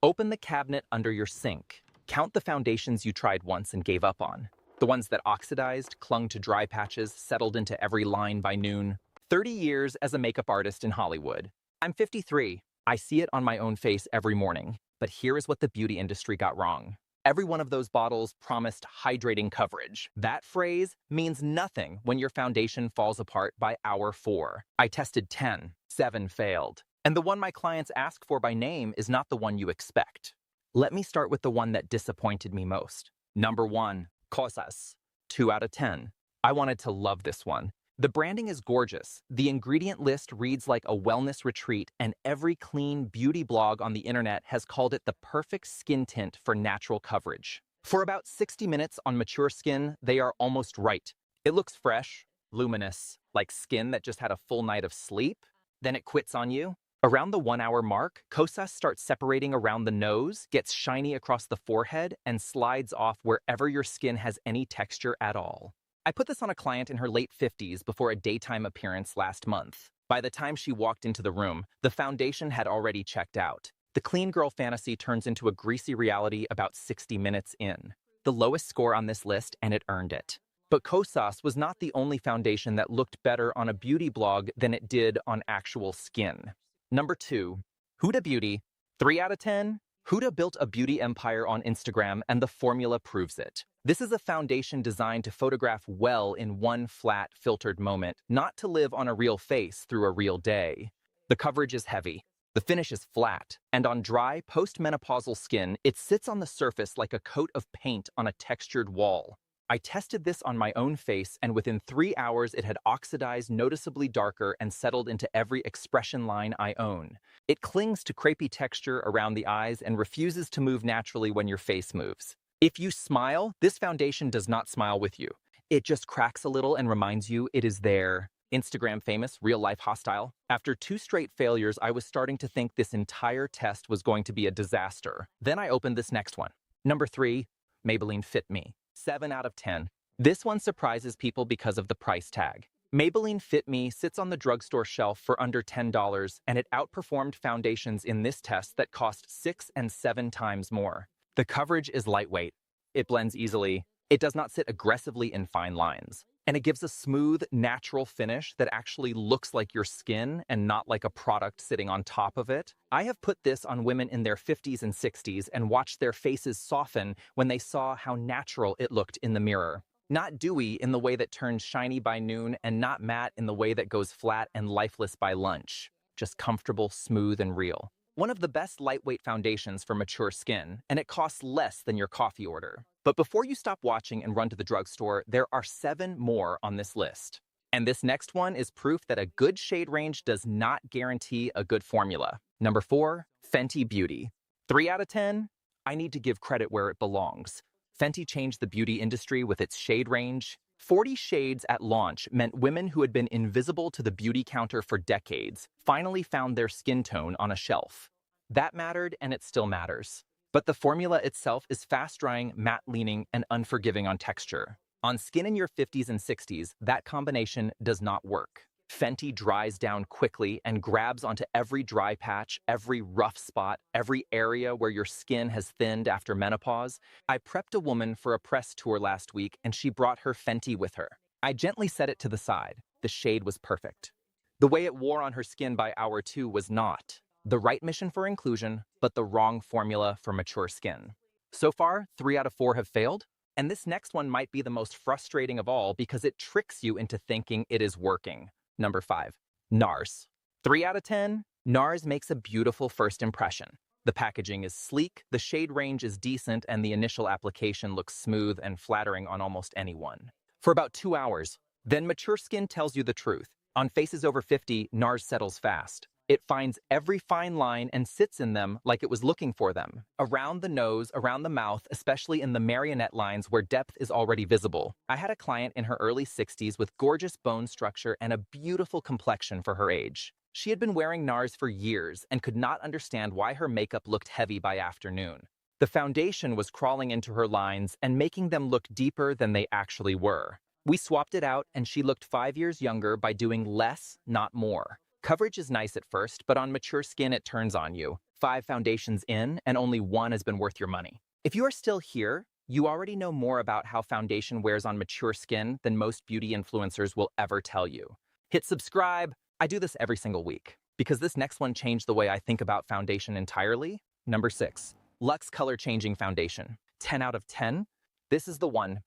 Open the cabinet under your sink. Count the foundations you tried once and gave up on. The ones that oxidized, clung to dry patches, settled into every line by noon. 30 years as a makeup artist in Hollywood. I'm 53. I see it on my own face every morning. But here is what the beauty industry got wrong. Every one of those bottles promised hydrating coverage. That phrase means nothing when your foundation falls apart by hour 4. I tested 10, 7 failed. And the one my clients ask for by name is not the one you expect. Let me start with the one that disappointed me most. Number 1, Cosas. 2 out of 10. I wanted to love this one. The branding is gorgeous. The ingredient list reads like a wellness retreat, and every clean beauty blog on the internet has called it the perfect skin tint for natural coverage. For about 60 minutes on mature skin, they are almost right. It looks fresh, luminous, like skin that just had a full night of sleep. Then it quits on you. Around the 1-hour mark, Cosas starts separating around the nose, gets shiny across the forehead, and slides off wherever your skin has any texture at all. I put this on a client in her late 50s before a daytime appearance last month. By the time she walked into the room, the foundation had already checked out. The clean girl fantasy turns into a greasy reality about 60 minutes in. The lowest score on this list, and it earned it. But Cosas was not the only foundation that looked better on a beauty blog than it did on actual skin. Number 2, Huda Beauty. 3 out of 10. Huda built a beauty empire on Instagram, and the formula proves it. This is a foundation designed to photograph well in one flat, filtered moment, not to live on a real face through a real day. The coverage is heavy. The finish is flat, and on dry, post-menopausal skin, it sits on the surface like a coat of paint on a textured wall. I tested this on my own face, and within 3 hours it had oxidized noticeably darker and settled into every expression line I own. It clings to crepey texture around the eyes and refuses to move naturally when your face moves. If you smile, this foundation does not smile with you. It just cracks a little and reminds you it is there. Instagram famous, real life hostile. After 2 straight failures, I was starting to think this entire test was going to be a disaster. Then I opened this next one. Number 3, Maybelline Fit Me. 7 out of 10. This one surprises people because of the price tag. Maybelline Fit Me sits on the drugstore shelf for under $10, and it outperformed foundations in this test that cost 6 and 7 times more. The coverage is lightweight. It blends easily. It does not sit aggressively in fine lines. And it gives a smooth, natural finish that actually looks like your skin and not like a product sitting on top of it. I have put this on women in their 50s and 60s and watched their faces soften when they saw how natural it looked in the mirror. Not dewy in the way that turns shiny by noon, and not matte in the way that goes flat and lifeless by lunch. Just comfortable, smooth, and real. One of the best lightweight foundations for mature skin, and it costs less than your coffee order. But before you stop watching and run to the drugstore, there are 7 more on this list. And this next one is proof that a good shade range does not guarantee a good formula. Number 4, Fenty Beauty. 3 out of 10. I need to give credit where it belongs. Fenty changed the beauty industry with its shade range. 40 shades at launch meant women who had been invisible to the beauty counter for decades finally found their skin tone on a shelf. That mattered, and it still matters. But the formula itself is fast-drying, matte-leaning, and unforgiving on texture. On skin in your 50s and 60s, that combination does not work. Fenty dries down quickly and grabs onto every dry patch, every rough spot, every area where your skin has thinned after menopause. I prepped a woman for a press tour last week, and she brought her Fenty with her. I gently set it to the side. The shade was perfect. The way it wore on her skin by hour 2 was not. The right mission for inclusion, but the wrong formula for mature skin. So far, 3 out of 4 have failed, and this next one might be the most frustrating of all because it tricks you into thinking it is working. Number 5, NARS. 3 out of 10, NARS makes a beautiful first impression. The packaging is sleek, the shade range is decent, and the initial application looks smooth and flattering on almost anyone. For about 2 hours, then mature skin tells you the truth. On faces over 50, NARS settles fast. It finds every fine line and sits in them like it was looking for them. Around the nose, around the mouth, especially in the marionette lines where depth is already visible. I had a client in her early 60s with gorgeous bone structure and a beautiful complexion for her age. She had been wearing NARS for years and could not understand why her makeup looked heavy by afternoon. The foundation was crawling into her lines and making them look deeper than they actually were. We swapped it out, and she looked 5 years younger by doing less, not more. Coverage is nice at first, but on mature skin it turns on you. 5 foundations in, and only one has been worth your money. If you are still here, you already know more about how foundation wears on mature skin than most beauty influencers will ever tell you. Hit subscribe. I do this every single week because this next one changed the way I think about foundation entirely. Number 6, Luxe Color Changing Foundation. 10 out of 10. This is the one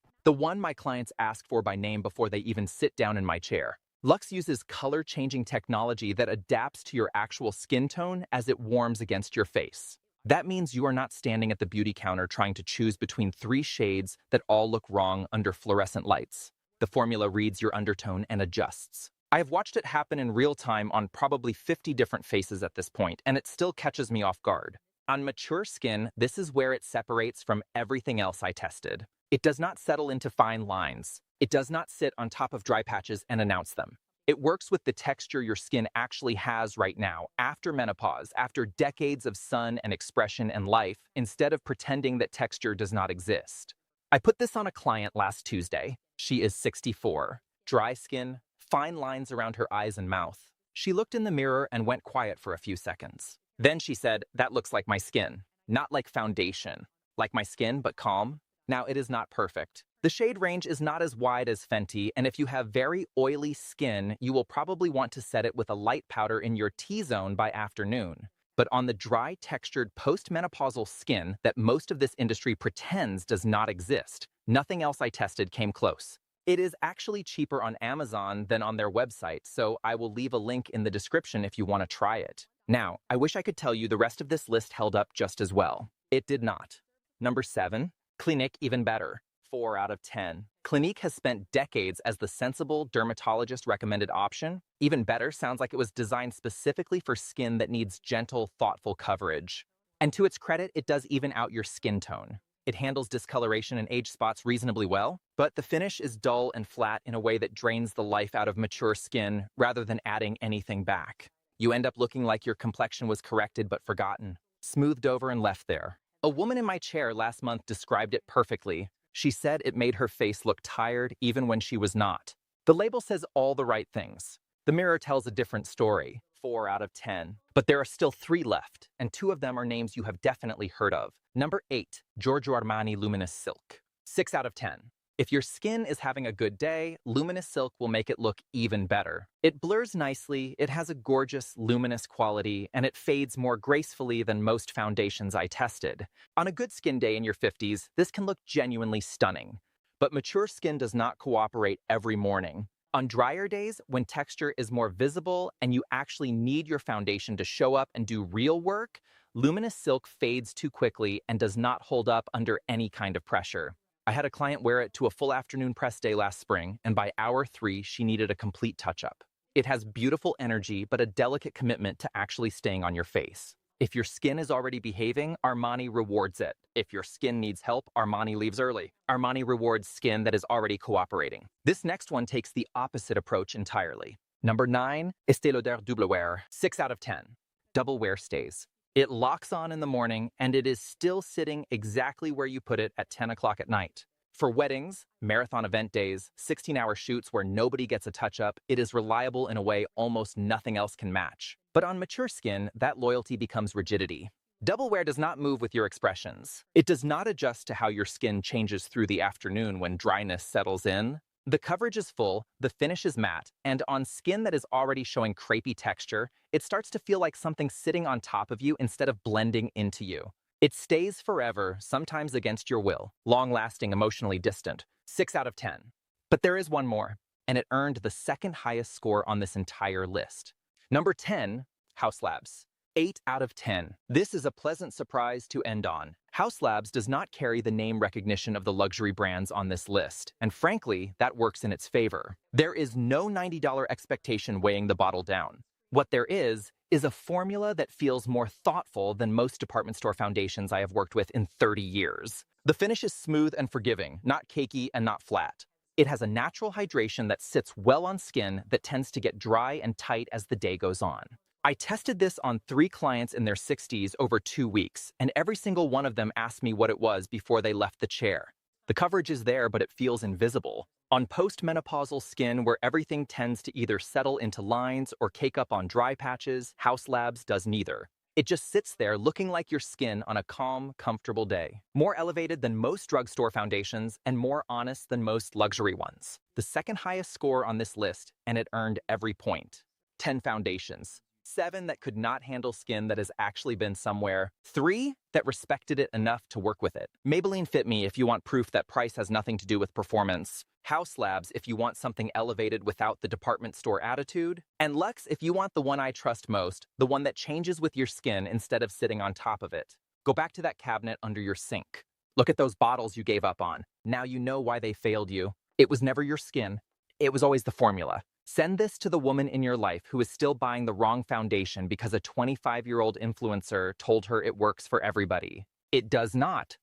my clients ask for by name before they even sit down in my chair. Luxe uses color-changing technology that adapts to your actual skin tone as it warms against your face. That means you are not standing at the beauty counter trying to choose between 3 shades that all look wrong under fluorescent lights. The formula reads your undertone and adjusts. I have watched it happen in real time on probably 50 different faces at this point, and it still catches me off guard. On mature skin, this is where it separates from everything else I tested. It does not settle into fine lines. It does not sit on top of dry patches and announce them. It works with the texture your skin actually has right now, after menopause, after decades of sun and expression and life, instead of pretending that texture does not exist. I put this on a client last Tuesday. She is 64. Dry skin, fine lines around her eyes and mouth. She looked in the mirror and went quiet for a few seconds. Then she said, "That looks like my skin. Not like foundation. Like my skin, but calm." Now, it is not perfect. The shade range is not as wide as Fenty, and if you have very oily skin, you will probably want to set it with a light powder in your T-zone by afternoon. But on the dry, textured, post-menopausal skin that most of this industry pretends does not exist, nothing else I tested came close. It is actually cheaper on Amazon than on their website, so I will leave a link in the description if you want to try it. Now, I wish I could tell you the rest of this list held up just as well. It did not. Number 7, Clinique Even Better. 4 out of 10. Clinique has spent decades as the sensible, dermatologist-recommended option. Even Better sounds like it was designed specifically for skin that needs gentle, thoughtful coverage. And to its credit, it does even out your skin tone. It handles discoloration and age spots reasonably well, but the finish is dull and flat in a way that drains the life out of mature skin rather than adding anything back. You end up looking like your complexion was corrected but forgotten, smoothed over and left there. A woman in my chair last month described it perfectly. She said it made her face look tired even when she was not. The label says all the right things. The mirror tells a different story. 4 out of 10. But there are still 3 left, and 2 of them are names you have definitely heard of. Number 8, Giorgio Armani Luminous Silk. 6 out of 10. If your skin is having a good day, Luminous Silk will make it look even better. It blurs nicely, it has a gorgeous, luminous quality, and it fades more gracefully than most foundations I tested. On a good skin day in your 50s, this can look genuinely stunning. But mature skin does not cooperate every morning. On drier days, when texture is more visible and you actually need your foundation to show up and do real work, Luminous Silk fades too quickly and does not hold up under any kind of pressure. I had a client wear it to a full afternoon press day last spring, and by hour 3, she needed a complete touch-up. It has beautiful energy, but a delicate commitment to actually staying on your face. If your skin is already behaving, Armani rewards it. If your skin needs help, Armani leaves early. Armani rewards skin that is already cooperating. This next one takes the opposite approach entirely. Number 9, Estée Lauder Double Wear. 6 out of 10. Double Wear stays. It locks on in the morning, and it is still sitting exactly where you put it at 10 o'clock at night. For weddings, marathon event days, 16-hour shoots where nobody gets a touch-up, it is reliable in a way almost nothing else can match. But on mature skin, that loyalty becomes rigidity. Double Wear does not move with your expressions. It does not adjust to how your skin changes through the afternoon when dryness settles in. The coverage is full, the finish is matte, and on skin that is already showing crepey texture, it starts to feel like something sitting on top of you instead of blending into you. It stays forever, sometimes against your will, long-lasting, emotionally distant. 6 out of 10. But there is one more, and it earned the second highest score on this entire list. Number 10, Haus Labs. 8 out of 10. This is a pleasant surprise to end on. Haus Labs does not carry the name recognition of the luxury brands on this list, and frankly, that works in its favor. There is no $90 expectation weighing the bottle down. What there is a formula that feels more thoughtful than most department store foundations I have worked with in 30 years. The finish is smooth and forgiving, not cakey and not flat. It has a natural hydration that sits well on skin that tends to get dry and tight as the day goes on. I tested this on 3 clients in their 60s over 2 weeks, and every single one of them asked me what it was before they left the chair. The coverage is there, but it feels invisible. On post-menopausal skin where everything tends to either settle into lines or cake up on dry patches, Haus Labs does neither. It just sits there looking like your skin on a calm, comfortable day. More elevated than most drugstore foundations and more honest than most luxury ones. The second highest score on this list, and it earned every point. 10 foundations. 7 that could not handle skin that has actually been somewhere. 3 that respected it enough to work with it. Maybelline Fit Me if you want proof that price has nothing to do with performance. House Labs if you want something elevated without the department store attitude. And Luxe if you want the one I trust most, the one that changes with your skin instead of sitting on top of it. Go back to that cabinet under your sink. Look at those bottles you gave up on. Now you know why they failed you. It was never your skin. It was always the formula. Send this to the woman in your life who is still buying the wrong foundation because a 25-year-old influencer told her it works for everybody. It does not.